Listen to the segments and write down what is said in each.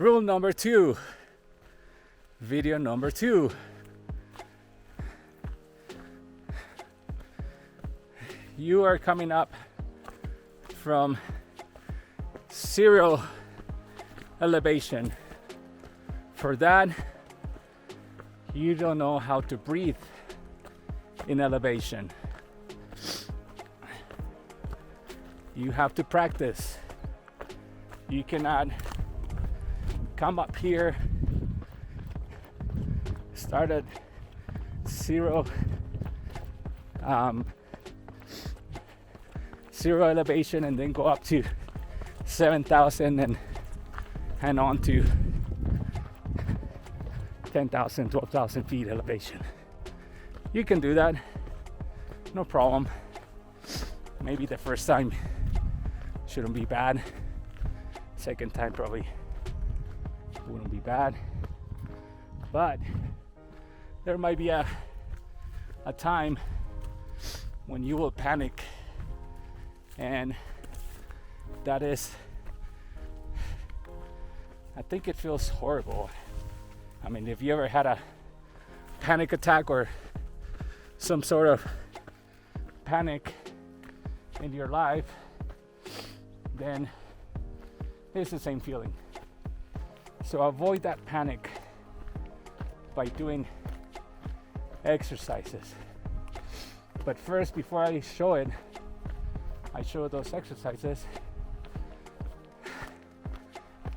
Rule number 2, video number 2. You are coming up from zero elevation. For that, you don't know how to breathe in elevation. You have to practice. You cannot come up here, start at zero elevation, and then go up to 7,000 and on to 10,000, 12,000 feet elevation. You can do that, no problem. Maybe the first time shouldn't be bad. Second time probably wouldn't be bad. But there might be a time when you will panic, and that is, I think it feels horrible. I mean, if you ever had a panic attack or some sort of panic in your life, then it's the same feeling. So avoid that panic by doing exercises. But first, before I show those exercises,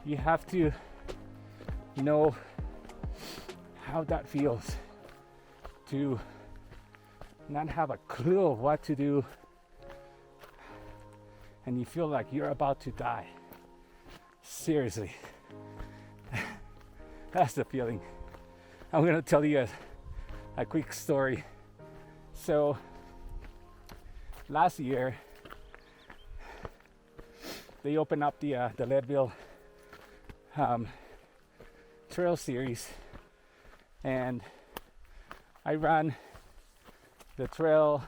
you have to know how that feels to not have a clue of what to do, and you feel like you're about to die. Seriously. That's the feeling. I'm gonna tell you a quick story. So last year they opened up the Leadville trail series, and I ran the trail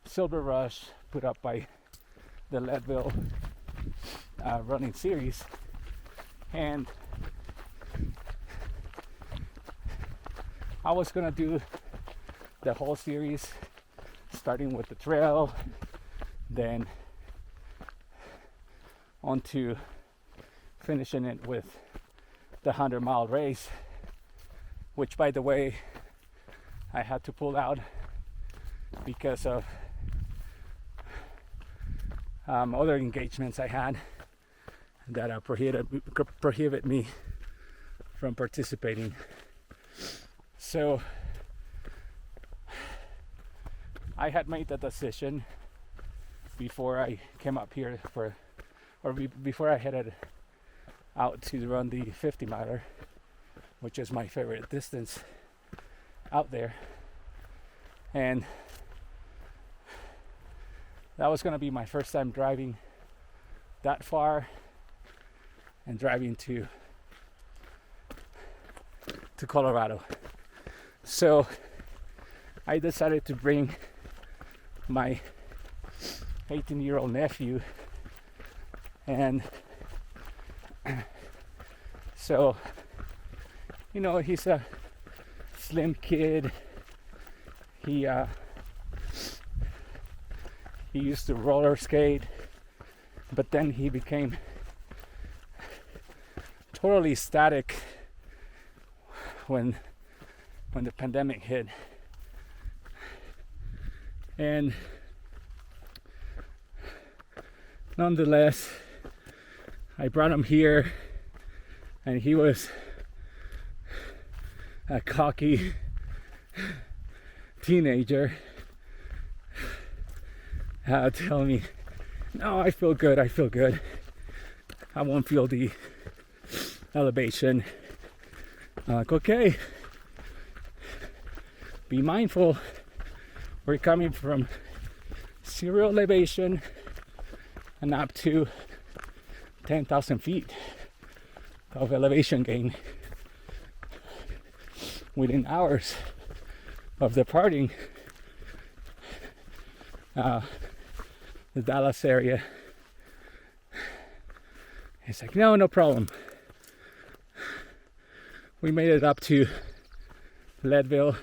Silver Rush put up by the Leadville running series, and I was gonna do the whole series, starting with the trail, then on to finishing it with the 100-mile race, which, by the way, I had to pull out because of other engagements I had that prohibit me from participating. So I had made the decision before I came up here before I headed out to run the 50-miler, which is my favorite distance out there. And that was going to be my first time driving that far and driving to Colorado. So I decided to bring my 18-year-old nephew, and so, you know, he's a slim kid. He used to roller skate, but then he became totally static when the pandemic hit. And nonetheless, I brought him here, and he was a cocky teenager telling me, no, I feel good, I won't feel the elevation. I'm like, okay, be mindful, we're coming from zero elevation and up to 10,000 feet of elevation gain within hours of departing the Dallas area. He's like, no, no problem. We made it up to Leadville.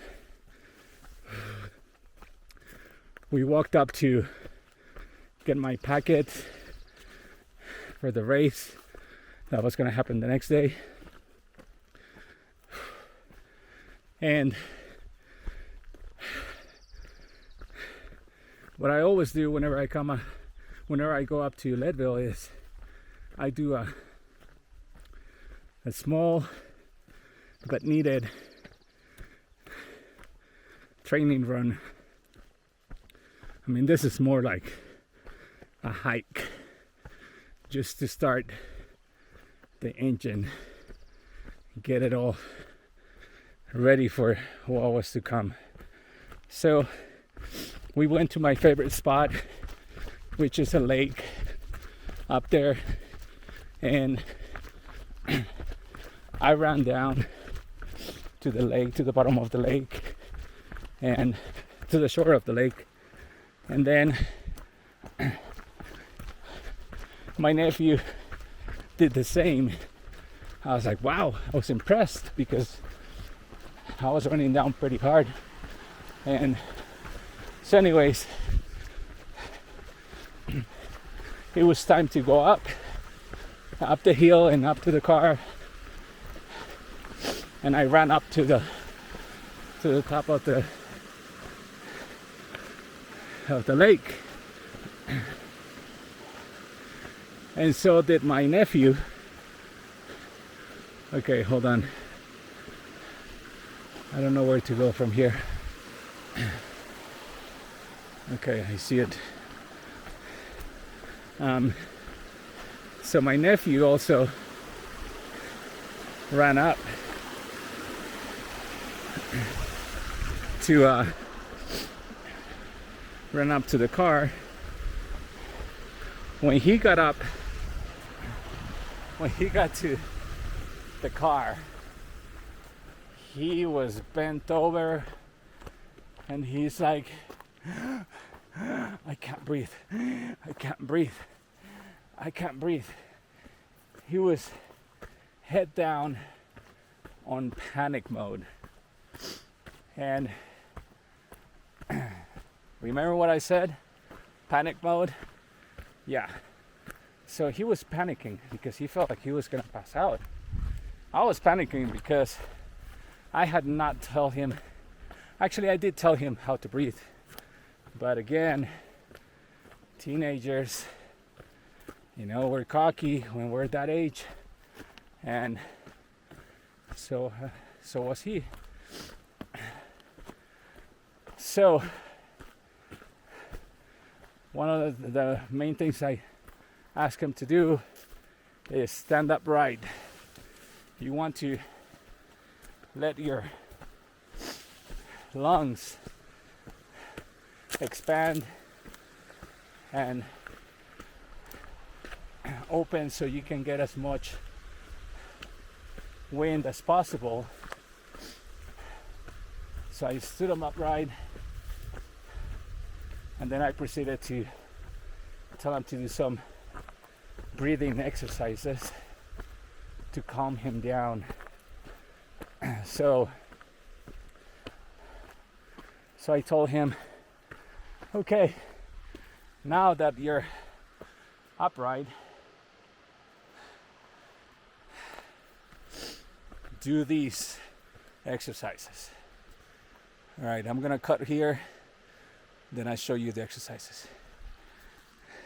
We walked up to get my packet for the race that was going to happen the next day. And what I always do whenever I go up to Leadville is I do a small but needed training run. I mean, this is more like a hike, just to start the engine, get it all ready for what was to come. So we went to my favorite spot, which is a lake up there, and I ran down to the lake, to the bottom of the lake, and to the shore of the lake. And then my nephew did the same. I was like, wow, I was impressed because I was running down pretty hard. And so anyways, it was time to go up the hill and up to the car. And I ran up to the top of the lake, and so did my nephew. Okay, hold on, I don't know where to go from here. Okay, I see it. So my nephew also ran up to the car. When he got to the car, he was bent over and he's like, I can't breathe. He was head down on panic mode. And remember what I said? Panic mode? Yeah. So he was panicking because he felt like he was gonna pass out. I was panicking because I had not told him. Actually, I did tell him how to breathe. But again, teenagers, we're cocky when we're that age. And so was he. So one of the main things I ask him to do is stand upright. You want to let your lungs expand and open so you can get as much wind as possible. So I stood him upright, and then I proceeded to tell him to do some breathing exercises to calm him down. So I told him, okay, now that you're upright, do these exercises. All right, I'm gonna cut here, then I show you the exercises.